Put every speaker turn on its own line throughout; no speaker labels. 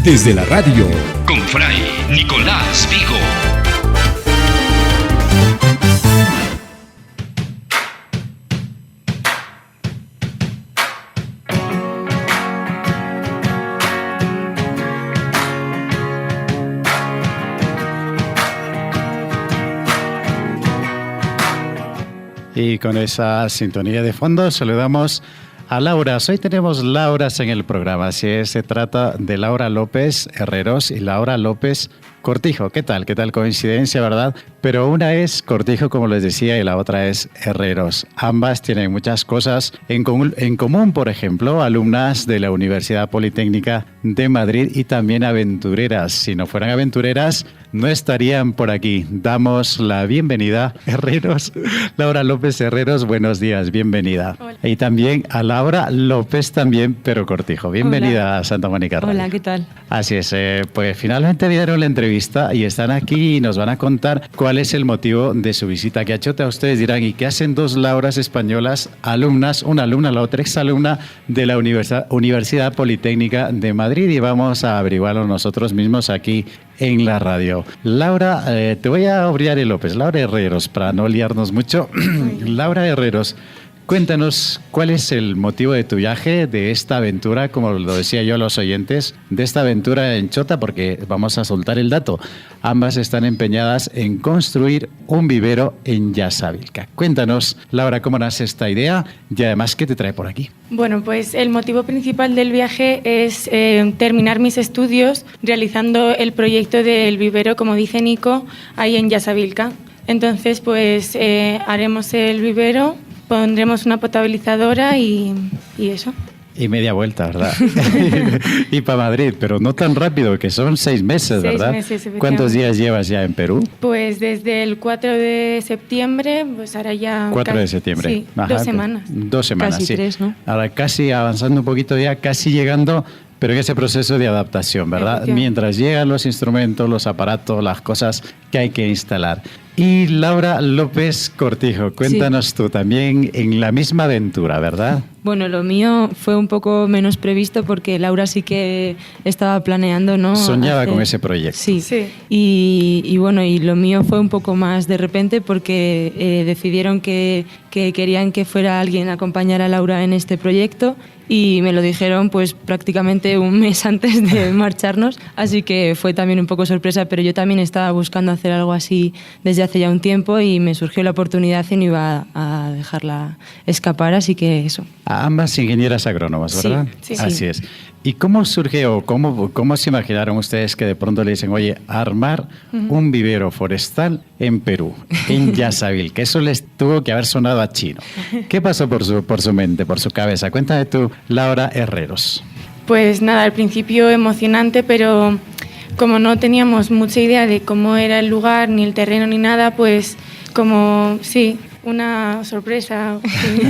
desde la radio,
con Fray Nicolás Vigo.
Y con esa sintonía de fondo saludamos a Laura. Hoy tenemos Lauras en el programa. Se trata de Laura López Herreros y Laura López Cortijo. ¿Qué tal? ¿Qué tal coincidencia, verdad? Pero una es Cortijo, como les decía, y la otra es Herreros. Ambas tienen muchas cosas en común, por ejemplo, alumnas de la Universidad Politécnica de Madrid y también aventureras. Si no fueran aventureras, no estarían por aquí. Damos la bienvenida, Herreros. Laura López Herreros, buenos días, bienvenida.
Hola.
Y también a Laura López también, pero Cortijo. Bienvenida. Hola. A Santa Mónica Radio.
Hola, ¿qué tal?
Así es, pues finalmente vieron la entrevista y están aquí y nos van a contar cuál es el motivo de su visita aquí a Chota. Ustedes dirán, ¿y qué hacen dos Lauras españolas, alumnas, una alumna, la otra exalumna de la Universidad Politécnica de Madrid? Y vamos a averiguarlo nosotros mismos aquí en la radio. Laura, te voy a abrir el López. Laura Herreros, para no liarnos mucho. Laura Herreros, cuéntanos cuál es el motivo de tu viaje, de esta aventura, como lo decía yo a los oyentes, de esta aventura en Chota, porque vamos a soltar el dato. Ambas están empeñadas en construir un vivero en Yasavilca. Cuéntanos, Laura, cómo nace esta idea y además qué te trae por aquí.
Bueno, pues el motivo principal del viaje es terminar mis estudios realizando el proyecto del vivero, como dice Nico, ahí en Yasavilca. Entonces, pues haremos el vivero, pondremos una potabilizadora y eso.
Y media vuelta, ¿verdad? Y para Madrid, pero no tan rápido, que son 6 meses, ¿verdad?
6 meses,
¿Cuántos días llevas ya en Perú?
Pues desde el 4 de septiembre, pues ahora ya...
4 de septiembre.
Sí,
Ajá,
2 semanas.
2 semanas,
casi
sí.
3, ¿no?
Ahora casi avanzando un poquito ya, casi llegando, pero en ese proceso de adaptación, ¿verdad? Mientras llegan los instrumentos, los aparatos, las cosas que hay que instalar. Y Laura López Cortijo, cuéntanos tú también en la misma aventura, ¿verdad?
Bueno, lo mío fue un poco menos previsto porque Laura sí que estaba planeando, ¿no?
Soñaba con ese proyecto.
Sí.
Sí.
Y bueno, y lo mío fue un poco más de repente porque decidieron que querían que fuera alguien a acompañar a Laura en este proyecto y me lo dijeron pues prácticamente un mes antes de marcharnos, así que fue también un poco sorpresa, pero yo también estaba buscando hacer algo así desde hace ya un tiempo y me surgió la oportunidad y no iba a dejarla escapar, así que eso.
Ambas ingenieras agrónomas, ¿verdad?
Sí.
Así es. ¿Y cómo surge o cómo se imaginaron ustedes que de pronto le dicen, oye, armar un vivero forestal en Perú, en Yasavilca, que eso les tuvo que haber sonado a chino? ¿Qué pasó por su mente, por su cabeza? Cuéntame tú, Laura Herreros.
Pues nada, al principio emocionante, pero como no teníamos mucha idea de cómo era el lugar, ni el terreno, ni nada, pues como, sí, una sorpresa. Sí.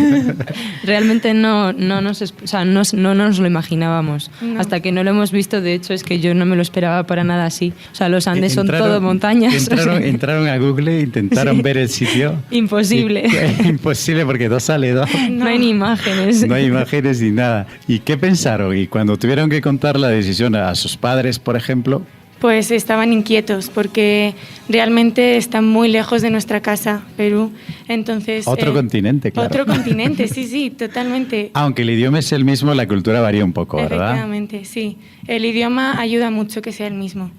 Realmente no nos lo imaginábamos,
No.
hasta que no lo hemos visto. De hecho, es que yo no me lo esperaba para nada así. O sea, los Andes son todo montañas.
Entraron a Google e intentaron ver el sitio.
Imposible.
Imposible porque no sale, ¿no?
No hay ni imágenes.
No hay imágenes ni nada. ¿Y qué pensaron? Y cuando tuvieron que contar la decisión a sus padres, por ejemplo...
Pues estaban inquietos porque realmente está muy lejos de nuestra casa, Perú. Entonces,
otro continente, claro.
Otro continente, sí, totalmente.
Aunque el idioma es el mismo, la cultura varía un poco, ¿verdad?
Efectivamente, sí. El idioma ayuda mucho que sea el mismo.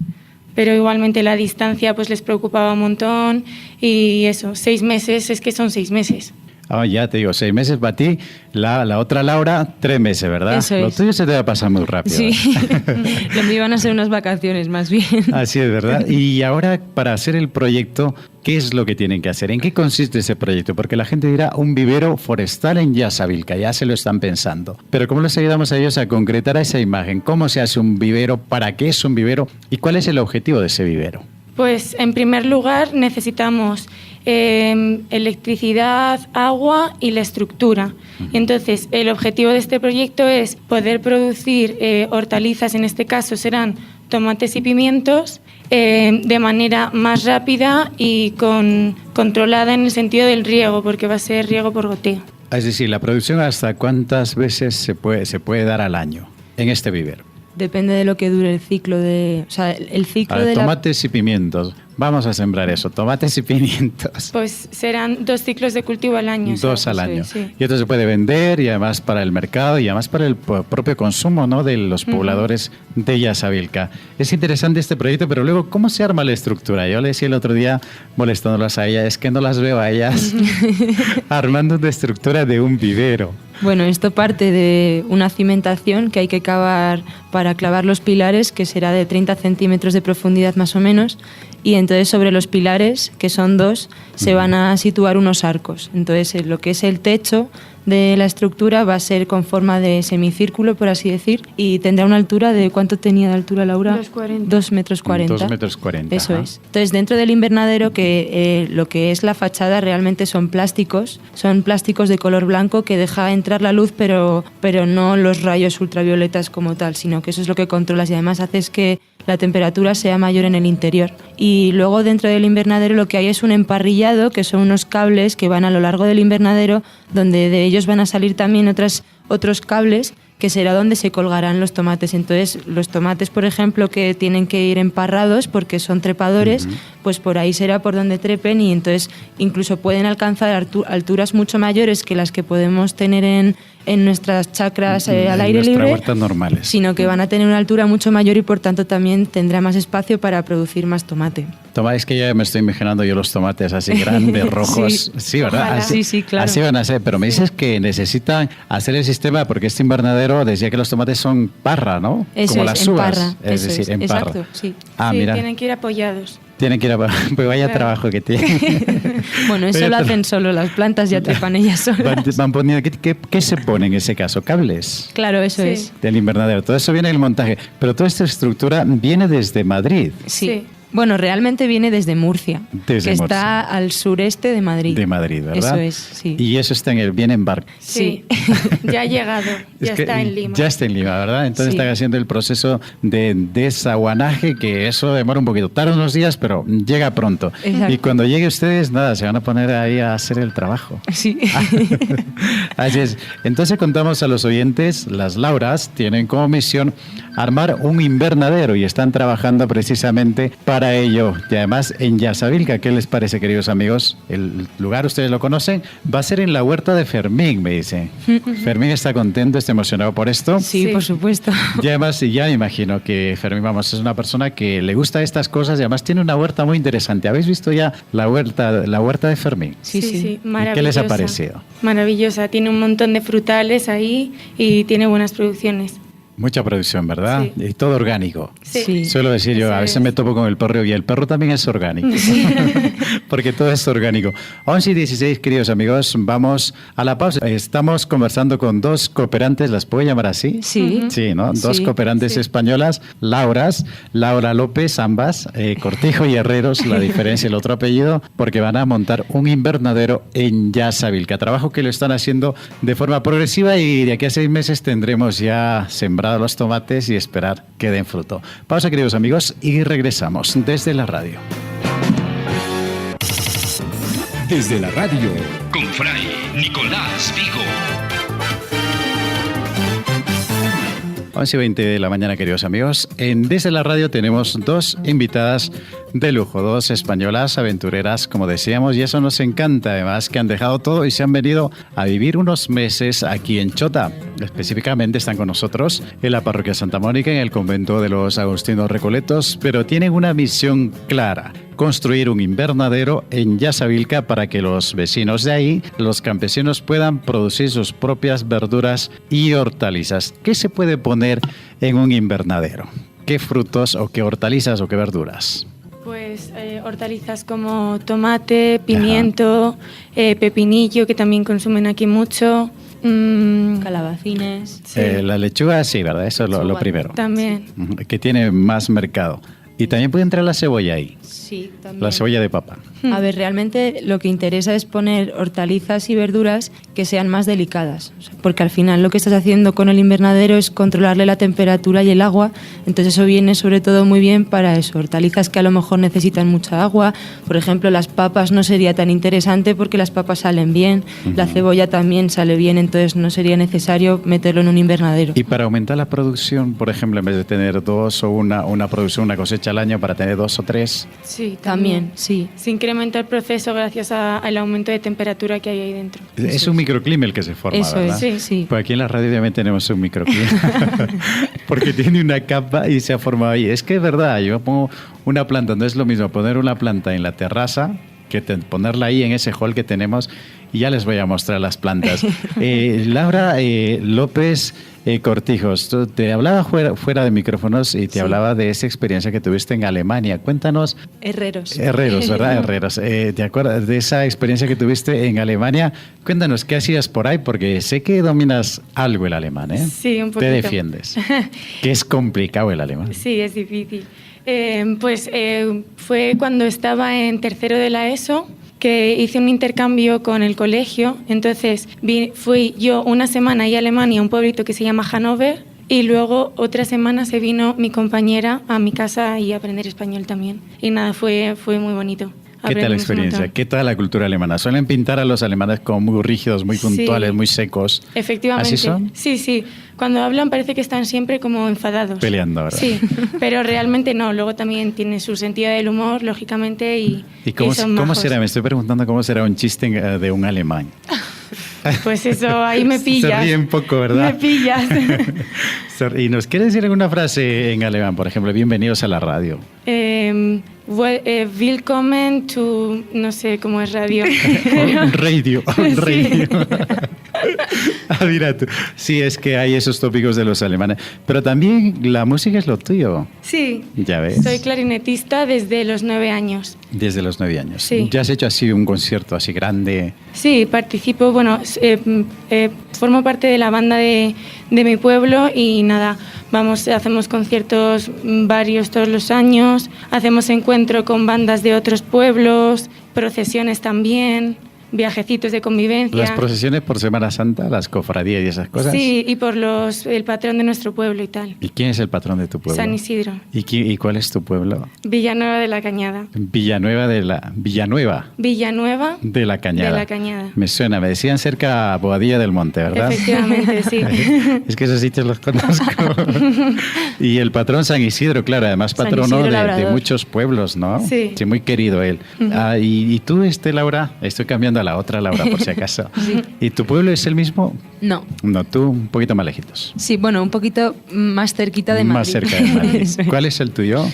Pero igualmente la distancia pues les preocupaba un montón y eso, 6 meses, es que son 6 meses.
Ah, ya te digo, 6 meses para ti, la otra Laura, 3 meses, ¿verdad?
Eso es.
Lo tuyo se te va a pasar muy rápido.
Sí, lo mío iban a ser unas vacaciones más bien.
Así es, ¿verdad? Y ahora, para hacer el proyecto, ¿qué es lo que tienen que hacer? ¿En qué consiste ese proyecto? Porque la gente dirá un vivero forestal en Yasavilca, ya se lo están pensando. Pero ¿cómo les ayudamos a ellos a concretar esa imagen? ¿Cómo se hace un vivero? ¿Para qué es un vivero? ¿Y cuál es el objetivo de ese vivero?
Pues en primer lugar necesitamos electricidad, agua y la estructura. Y entonces el objetivo de este proyecto es poder producir hortalizas, en este caso serán tomates y pimientos, de manera más rápida y controlada en el sentido del riego, porque va a ser riego por goteo.
Es decir, la producción, ¿hasta cuántas veces se puede dar al año en este vivero?
Depende de lo que dure el ciclo de... O sea, el ciclo
A ver,
de
tomates y pimientos. Vamos a sembrar eso, tomates y pimientos.
Pues serán 2 ciclos de cultivo al año.
2 al
¿sabes?
año.
Sí.
Y esto se puede vender y además para el mercado y además para el propio consumo, ¿no?, de los pobladores de Yasavilca. Es interesante este proyecto, pero luego, ¿cómo se arma la estructura? Yo le decía el otro día, molestándolas a ellas, es que no las veo a ellas armando una estructura de un vivero.
Bueno, esto parte de una cimentación que hay que cavar para clavar los pilares, que será de 30 centímetros de profundidad más o menos, y entonces sobre los pilares, que son 2, se van a situar unos arcos. Entonces lo que es el techo de la estructura va a ser con forma de semicírculo, por así decir, y tendrá una altura de... ¿Cuánto tenía de altura, Laura?
2,40.
2,40 metros.
2,40 metros.
Eso
Ajá.
es. Entonces, dentro del invernadero, que lo que es la fachada realmente son plásticos de color blanco que deja entrar la luz, pero no los rayos ultravioletas como tal, sino que eso es lo que controlas y además haces que la temperatura sea mayor en el interior. Y luego dentro del invernadero lo que hay es un emparrillado, que son unos cables que van a lo largo del invernadero, donde de ellos van a salir también otros cables, que será donde se colgarán los tomates. Entonces, los tomates, por ejemplo, que tienen que ir emparrados porque son trepadores, pues por ahí será por donde trepen y entonces incluso pueden alcanzar alturas mucho mayores que las que podemos tener en nuestras chacras al aire libre,
huertas normales.
sino que van a tener una altura mucho mayor y por tanto también tendrá más espacio para producir más tomate.
Toma, es que ya me estoy imaginando yo los tomates así grandes, rojos. Sí, ¿verdad?
Ojalá.
Así,
Sí, claro.
Así van a ser. Pero me dices que necesitan hacer el sistema porque este invernadero decía que los tomates son parra, ¿no?
Eso
como
es,
las
en
uvas.
parra.
Es
Eso
decir,
es,
en parra.
exacto, sí.
Ah,
Sí,
mira.
tienen que ir apoyados.
Tienen que ir a... Pues vaya
Claro.
trabajo que tienen.
Bueno, eso
Vaya
lo
tra-
hacen solo, las plantas ya trepan ellas solas.
Van poniendo... ¿Qué se pone en ese caso? ¿Cables?
Claro, eso
Sí.
es.
Del invernadero. Todo eso viene del montaje. Pero toda esta estructura viene desde Madrid.
Sí.
Sí.
Bueno, realmente viene desde Murcia,
Desde
que
Murcia.
está al sureste de Madrid.
De Madrid, ¿verdad?
Eso es, sí.
Y eso está viene en barco.
Sí. Ya ha llegado, ya
Es que
está en Lima.
Ya está en Lima, ¿verdad? Entonces
Sí.
están haciendo el proceso de desaguanaje, que eso demora un poquito. Tarda unos días, pero llega pronto.
Exacto.
Y cuando llegue ustedes, nada, se van a poner ahí a hacer el trabajo.
Sí.
Así es. Entonces contamos a los oyentes, las Lauras tienen como misión armar un invernadero y están trabajando precisamente para ello. Y además en Yasavilca, ¿qué les parece, queridos amigos? El lugar, ustedes lo conocen, va a ser en la huerta de Fermín, me dice. Fermín está contento, está emocionado por esto.
Sí,
Sí.
por supuesto.
Y además, ya me imagino que Fermín, vamos, es una persona que le gusta estas cosas y además tiene una huerta muy interesante. ¿Habéis visto ya la huerta de Fermín?
Sí, sí.
maravillosa.
¿Qué les ha parecido?
Maravillosa, tiene un montón de frutales ahí y tiene buenas producciones.
Mucha producción, ¿verdad?
Sí.
Y todo orgánico.
Sí.
Suelo decir yo,
Eso
a veces
es.
me topo con el perro y el perro también es orgánico. Porque todo es orgánico. 11:16, queridos amigos, vamos a la pausa. Estamos conversando con 2 cooperantes, ¿las puedo llamar así?
Sí.
Sí, ¿no? 2
Sí,
cooperantes
sí.
españolas, Lauras, Laura López, ambas, Cortijo y Herreros, la diferencia, el otro apellido, porque van a montar un invernadero en Yasavilca. Trabajo que lo están haciendo de forma progresiva y de aquí a 6 meses tendremos ya sembrados los tomates y esperar que den fruto. Pausa, queridos amigos, y regresamos desde la radio.
Desde la radio. Con Fray Nicolás Vigo.
11:20 de la mañana, queridos amigos. Desde la radio tenemos 2 invitadas de lujo, 2 españolas aventureras, como decíamos, y eso nos encanta, además que han dejado todo y se han venido a vivir unos meses aquí en Chota. Específicamente están con nosotros en la parroquia Santa Mónica, en el convento de los Agustinos Recoletos, pero tienen una misión clara: construir un invernadero en Yasavilca para que los vecinos de ahí, los campesinos, puedan producir sus propias verduras y hortalizas. ¿Qué se puede poner en un invernadero? ¿Qué frutos o qué hortalizas o qué verduras?
Pues hortalizas como tomate, pimiento, pepinillo, que también consumen aquí mucho.
Calabacines.
Sí.
La lechuga, sí, ¿verdad? Eso es lo
Lechuga.
primero.
También.
Que tiene más mercado. Y también puede entrar la cebolla ahí,
Sí, también.
la cebolla de papa.
A ver, realmente lo que interesa es poner hortalizas y verduras que sean más delicadas, o sea, porque al final lo que estás haciendo con el invernadero es controlarle la temperatura y el agua, entonces eso viene sobre todo muy bien para eso, hortalizas que a lo mejor necesitan mucha agua, por ejemplo las papas no sería tan interesante porque las papas salen bien, la cebolla también sale bien, entonces no sería necesario meterlo en un invernadero.
Y para aumentar la producción, por ejemplo, en vez de tener 2 o una producción, una cosecha al año, para tener 2 o 3.
Sí,
También, sí.
Se incrementa el proceso gracias al aumento de temperatura que hay ahí dentro.
Es un microclima el que se forma,
Eso
¿verdad?
es, sí.
Pues aquí en la radio también tenemos un microclima. Porque tiene una capa y se ha formado ahí. Es que es verdad, yo pongo una planta, no es lo mismo poner una planta en la terraza que ponerla ahí en ese hall que tenemos, y ya les voy a mostrar las plantas. Laura López Cortijos, tú te hablaba fuera de micrófonos y te hablaba de esa experiencia que tuviste en Alemania. Cuéntanos.
Herreros,
¿Verdad? Herreros. ¿Te acuerdas de esa experiencia que tuviste en Alemania? Cuéntanos, ¿qué hacías por ahí? Porque sé que dominas algo el alemán, ¿eh?
Sí, un poquito.
Te defiendes. Que es complicado el alemán.
Sí, es difícil. Fue cuando estaba en tercero de la ESO que hice un intercambio con el colegio. Entonces fui yo una semana a Alemania, a un pueblito que se llama Hannover, y luego otra semana se vino mi compañera a mi casa y a aprender español también. Y nada, fue muy bonito.
¿Qué tal la experiencia? ¿Qué tal la cultura alemana? Suelen pintar a los alemanes como muy rígidos, muy puntuales, muy secos.
Efectivamente.
¿Así son?
Sí. Cuando hablan parece que están siempre como enfadados.
Peleando, ¿verdad?
Sí, pero realmente no. Luego también tiene su sentido del humor, lógicamente, y
cómo,
son
cómo
majos.
será? Me estoy preguntando cómo será un chiste de un alemán.
Pues eso, ahí me pillas.
Se ríe un poco, ¿verdad?
Me pillas.
¿Y nos quiere decir alguna frase en alemán? Por ejemplo, bienvenidos a la radio.
Willkommen to... No sé cómo es radio.
Radio.
Sí.
Mira tú. Sí, es que hay esos tópicos de los alemanes. Pero también la música es lo tuyo.
Sí.
Ya ves.
Soy clarinetista desde los 9 años.
Desde los 9 años.
Sí.
¿Ya has hecho así un concierto así grande?
Sí, participo, formo parte de la banda de mi pueblo y nada, hacemos conciertos varios todos los años, hacemos encuentro con bandas de otros pueblos, procesiones también, viajecitos de convivencia.
Las procesiones por Semana Santa, las cofradías y esas cosas.
Sí, y por el patrón de nuestro pueblo y tal.
¿Y quién es el patrón de tu pueblo?
San Isidro.
¿Y cuál es tu pueblo?
Villanueva de la Cañada.
Villanueva de la Cañada.
De la Cañada.
Me suena, me decían cerca a Boadilla del Monte, ¿verdad?
Efectivamente, sí.
Es que esos sitios los conozco. Y el patrón San Isidro, claro, además patrono de muchos pueblos, ¿no?
Sí.
Sí, muy querido él. ¿Y tú, Laura? Estoy cambiando a la otra Laura, por si acaso.
Sí.
¿Y tu pueblo es el mismo?
No.
No, tú un poquito más lejitos.
Sí, bueno, un poquito más cerquita de Madrid.
Más cerca de Madrid.
Eso es.
¿Cuál es el tuyo?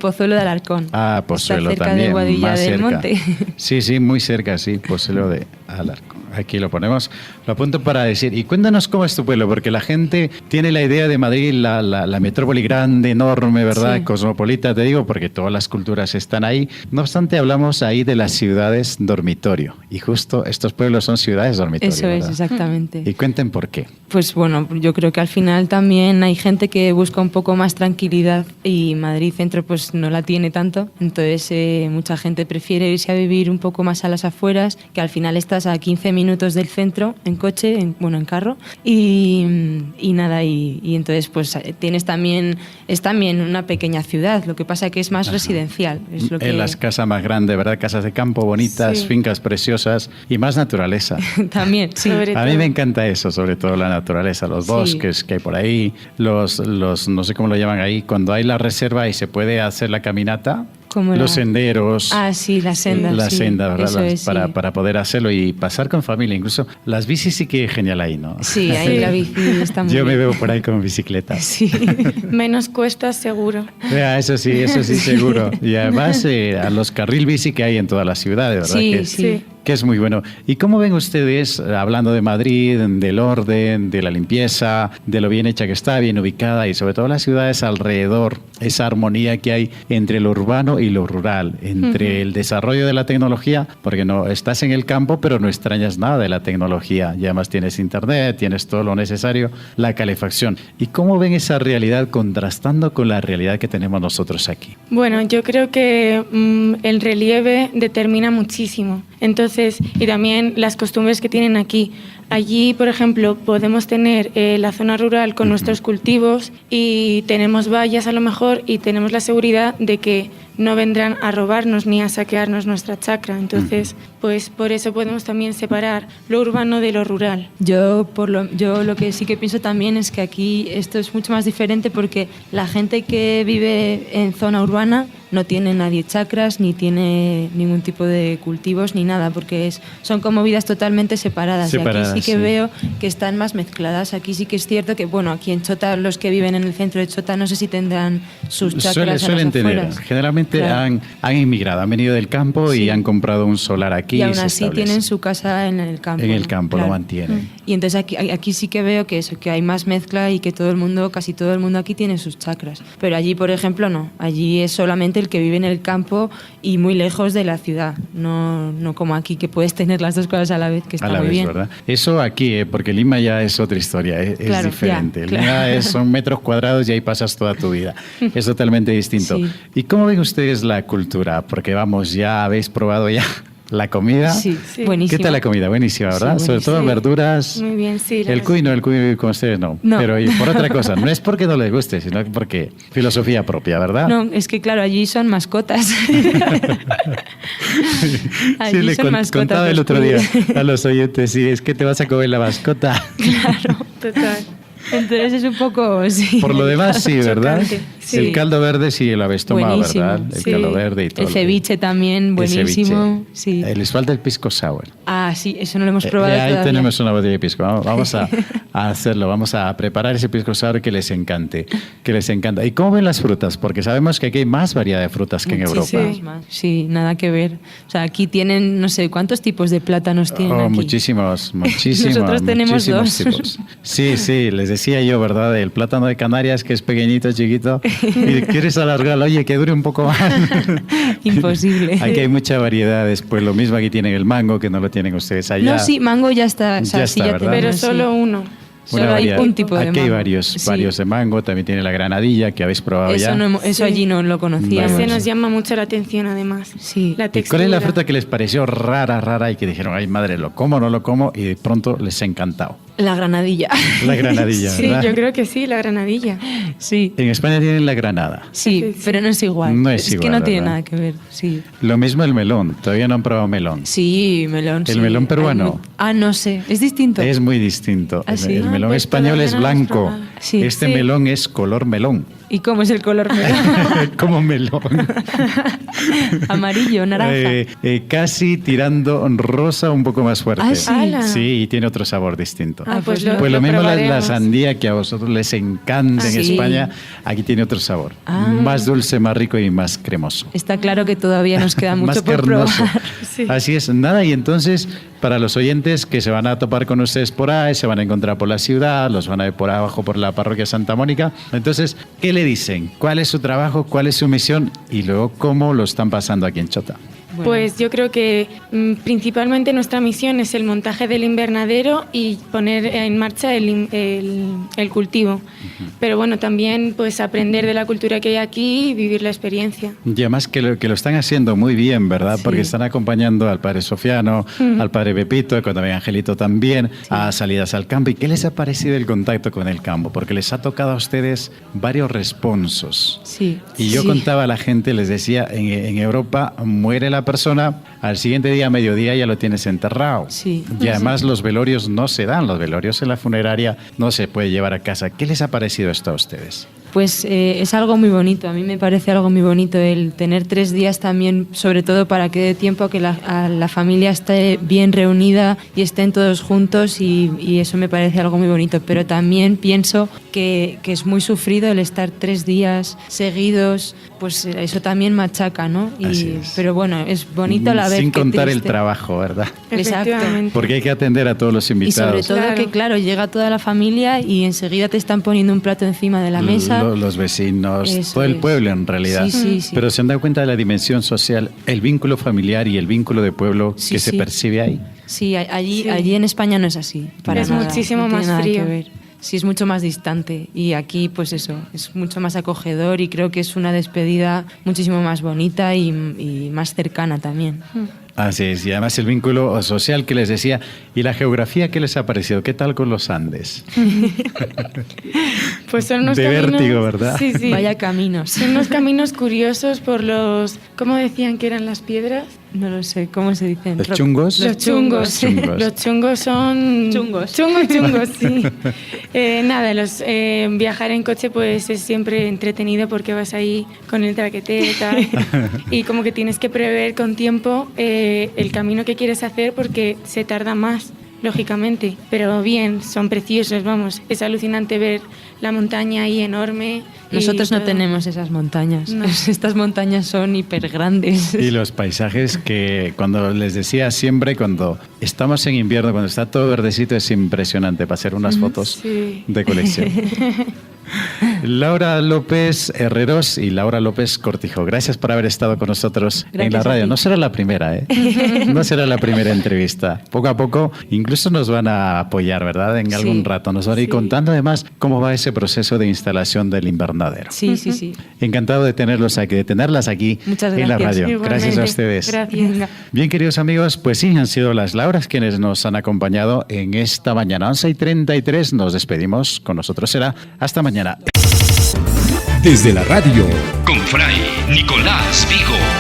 Pozuelo de Alarcón.
Ah, Pozuelo
Está cerca
también.
de Boadilla
más
del
cerca.
Monte.
Sí, muy cerca, sí, Pozuelo de Alarcón. Aquí lo ponemos, lo apunto para decir. Y cuéntanos cómo es tu pueblo, porque la gente tiene la idea de Madrid, la metrópoli grande, enorme, ¿verdad?
Sí.
Cosmopolita, te digo, porque todas las culturas están ahí. No obstante, hablamos ahí de las ciudades dormitorio. Y justo estos pueblos son ciudades dormitorio.
Eso es,
¿verdad?
exactamente.
Y cuenten por qué.
Pues bueno, yo creo que al final también hay gente que busca un poco más tranquilidad y Madrid Centro pues no la tiene tanto, entonces mucha gente prefiere irse a vivir un poco más a las afueras, que al final estás a 15 minutos del centro en coche, en carro y nada, y entonces pues es también una pequeña ciudad, lo que pasa que es más residencial. Es lo que...
En las casas más grandes, ¿verdad? Casas de campo bonitas,
Sí.
fincas preciosas y más naturaleza.
También, sí.
Sobre
A mí
todo.
me encanta eso, sobre todo la naturaleza, los
Sí.
bosques que hay por ahí, los no sé cómo lo llaman ahí, cuando hay la reserva y se puede hacer la caminata,
Como
los
la-
senderos.
Ah, sí, las sendas.
Las
sí.
sendas, ¿verdad?
Eso es,
para,
sí.
para poder hacerlo y pasar con familia. Incluso las bicis sí que es genial ahí, ¿no?
Sí, ahí
Sí.
la bici está muy
Yo me
bien.
veo por ahí con bicicleta.
Sí.
Menos cuestas, seguro.
Eso sí, seguro. Y además a los carril bici que hay en todas las ciudades, ¿verdad?
Sí,
Que
sí.
que es muy bueno. ¿Y cómo ven ustedes, hablando de Madrid, del orden, de la limpieza, de lo bien hecha que está, bien ubicada y sobre todo las ciudades alrededor, esa armonía que hay entre lo urbano y lo rural, entre el desarrollo de la tecnología, porque no estás en el campo pero no extrañas nada de la tecnología y además tienes internet, tienes todo lo necesario, la calefacción? ¿Y cómo ven esa realidad contrastando con la realidad que tenemos nosotros aquí?
Bueno, yo creo que el relieve determina muchísimo. Entonces, y también las costumbres que tienen aquí. Allí, por ejemplo, podemos tener la zona rural con nuestros cultivos y tenemos vallas a lo mejor y tenemos la seguridad de que no vendrán a robarnos ni a saquearnos nuestra chacra. Entonces, pues por eso podemos también separar lo urbano de lo rural.
Yo lo que sí que pienso también es que aquí esto es mucho más diferente porque la gente que vive en zona urbana no tiene nadie chacras, ni tiene ningún tipo de cultivos, ni nada, porque son como vidas totalmente separadas. Y aquí sí que veo que están más mezcladas. Aquí sí que es cierto que, bueno, aquí en Chota, los que viven en el centro de Chota, no sé si tendrán sus chacras
suelen tener.
afueras.
Generalmente claro. han inmigrado, han venido del campo y han comprado un solar aquí.
Y aún así tienen su casa en el campo.
En el campo,
claro.
Lo mantienen.
Y entonces aquí sí que veo que hay más mezcla y que casi todo el mundo aquí tiene sus chacras. Pero allí, por ejemplo, no. Allí es solamente el que vive en el campo y muy lejos de la ciudad. No como aquí, que puedes tener las dos cosas a la vez, que está muy bien.
¿Verdad? Eso aquí, porque Lima ya es otra historia, es diferente. Lima son metros cuadrados y ahí pasas toda tu vida. Es totalmente distinto. Sí. ¿Y cómo ven ustedes la cultura? Porque vamos, ya habéis probado ya la comida.
Sí, buenísima.
¿Qué tal la comida? Buenísima, ¿verdad?
Sí,
sobre todo verduras.
Muy bien, sí.
El cuy con ustedes no. Pero por otra cosa, no es porque no les guste, sino porque filosofía propia, ¿verdad?
No, es que claro, allí son mascotas.
Allí sí, son mascotas. Contaba el otro día a los oyentes, sí, es que te vas a comer la mascota.
Claro, total. Entonces es un poco... Sí,
por lo demás sí, ¿verdad?
Sí.
El caldo verde sí lo habéis tomado, buenísimo, ¿verdad? El caldo verde y todo.
El ceviche también, buenísimo. Sí.
Les falta el pisco sour.
Ah, sí, eso no lo hemos probado
ahí
todavía.
Tenemos una botella de pisco. Vamos a hacerlo, vamos a preparar ese pisco sour que les encante. ¿Y cómo ven las frutas? Porque sabemos que aquí hay más variedad de frutas que en Europa.
Sí, nada que ver. O sea, aquí tienen, no sé, ¿cuántos tipos de plátanos tienen aquí?
Muchísimos.
Nosotros tenemos dos.
Tipos. Sí, les decía yo, ¿verdad? El plátano de Canarias, que es pequeñito, chiquito, y quieres alargarlo, oye, que dure un poco más.
Imposible.
Aquí hay mucha variedad. Después lo mismo aquí tienen el mango, que no lo tienen ustedes allá.
No, sí, mango ya está. O sea,
ya está, ¿verdad?
Pero solo uno.
Solo hay un tipo de mango.
Aquí hay varios de mango, también tiene la granadilla que habéis probado ya.
Eso allí no lo conocíamos.
Ese nos llama mucho la atención además.
Sí.
La textura.
¿Y cuál es la fruta que les pareció rara y que dijeron, ay madre, lo como, no lo como, y de pronto les ha encantado?
La granadilla.
La granadilla, ¿verdad?
Sí, yo creo que sí, la granadilla.
Sí.
En España tienen la granada.
Sí, pero no es igual.
No es igual,
que no
¿verdad?
tiene nada que ver, sí.
Lo mismo el melón, todavía no han probado melón.
Sí, melón,
El melón peruano.
no sé, es distinto.
Es muy distinto.
¿Ah, sí?
El melón
pues
español es blanco.
Sí.
Este melón es color melón.
¿Y cómo es el color melón?
Como melón.
Amarillo, naranja.
Casi tirando rosa, un poco más fuerte.
Ah, sí.
Sí, y tiene otro sabor distinto.
Pues
lo mismo la sandía, que a vosotros les encanta en España, aquí tiene otro sabor. Más dulce, más rico y más cremoso.
Está claro que todavía nos queda mucho
más
por
carnoso.
probar.
Sí.
Así es, nada, y entonces para los oyentes que se van a topar con ustedes por ahí, se van a encontrar por la ciudad, los van a ver por abajo por la parroquia Santa Mónica, entonces, ¿qué le dicen? ¿Cuál es su trabajo? ¿Cuál es su misión? Y luego, ¿cómo lo están pasando aquí en Chota?
Bueno. Pues yo creo que principalmente nuestra misión es el montaje del invernadero y poner en marcha el cultivo. Pero bueno, también pues aprender de la cultura que hay aquí y vivir la experiencia.
Y además que lo están haciendo muy bien, ¿verdad?
Sí.
Porque están acompañando al padre Sofiano, al padre Pepito, cuando ve Angelito también, a salidas al campo. ¿Y qué les ha parecido el contacto con el campo? Porque les ha tocado a ustedes varios responsos.
Sí.
Y yo contaba a la gente, les decía, en Europa muere la persona, al siguiente día, mediodía, ya lo tienes enterrado.
Sí.
Y además los velorios no se dan, los velorios en la funeraria no se puede llevar a casa. ¿Qué les ha parecido esto a ustedes?
Pues es algo muy bonito, a mí me parece algo muy bonito el tener 3 días también, sobre todo para que dé tiempo a que la familia esté bien reunida y estén todos juntos y eso me parece algo muy bonito, pero también pienso que es muy sufrido el estar 3 días seguidos, pues eso también machaca, ¿no? Pero bueno, es bonito a la vez.
Sin
que
contar
triste.
el trabajo, ¿verdad?
Exacto.
Porque hay que atender a todos los invitados.
Y sobre todo que, claro, llega toda la familia y enseguida te están poniendo un plato encima de la mesa.
Los vecinos,
Eso
todo el
es.
pueblo en realidad.
Sí.
Pero se han dado cuenta de la dimensión social, el vínculo familiar y el vínculo de pueblo que se percibe ahí.
Sí, allí en España no es así. Para
Es
nada,
muchísimo
no tiene
más
nada
frío.
que ver. Sí, es mucho más distante y aquí pues eso, es mucho más acogedor y creo que es una despedida muchísimo más bonita y más cercana también.
Así es, y además el vínculo social que les decía, y la geografía, ¿qué les ha parecido? ¿Qué tal con los Andes?
Pues son unos
de
caminos,
vértigo, ¿verdad?
Sí.
Vaya caminos.
Son unos caminos curiosos por los... ¿Cómo decían que eran las piedras?
No lo sé, ¿cómo se dicen?
¿Los chungos?
Los chungos.
Chungos.
Los chungos son...
Chungos.
Chungos, sí. Viajar en coche pues es siempre entretenido porque vas ahí con el traqueteo y tal. Y como que tienes que prever con tiempo el camino que quieres hacer porque se tarda más, lógicamente. Pero bien, son preciosos, vamos. Es alucinante ver la montaña ahí enorme.
Nosotros no
todo.
tenemos esas montañas.
No.
Estas montañas son hiper grandes.
Y los paisajes que cuando les decía siempre, cuando estamos en invierno, cuando está todo verdecito, es impresionante para hacer unas fotos de colección. Laura López Herreros y Laura López Cortijo, gracias por haber estado con nosotros en la radio. No será la primera, No será la primera entrevista. Poco a poco incluso nos van a apoyar, ¿verdad? En algún rato nos van a ir contando además cómo va ese proceso de instalación del invernadero.
Sí.
Encantado de tenerlas aquí
Muchas
en la
gracias.
radio.
Igualmente.
Gracias a ustedes.
Gracias.
Bien, queridos amigos, pues sí, han sido las Lauras quienes nos han acompañado en esta mañana. 11:33, nos despedimos. Con nosotros será hasta mañana.
Desde la radio, con Fray Nicolás Vigo.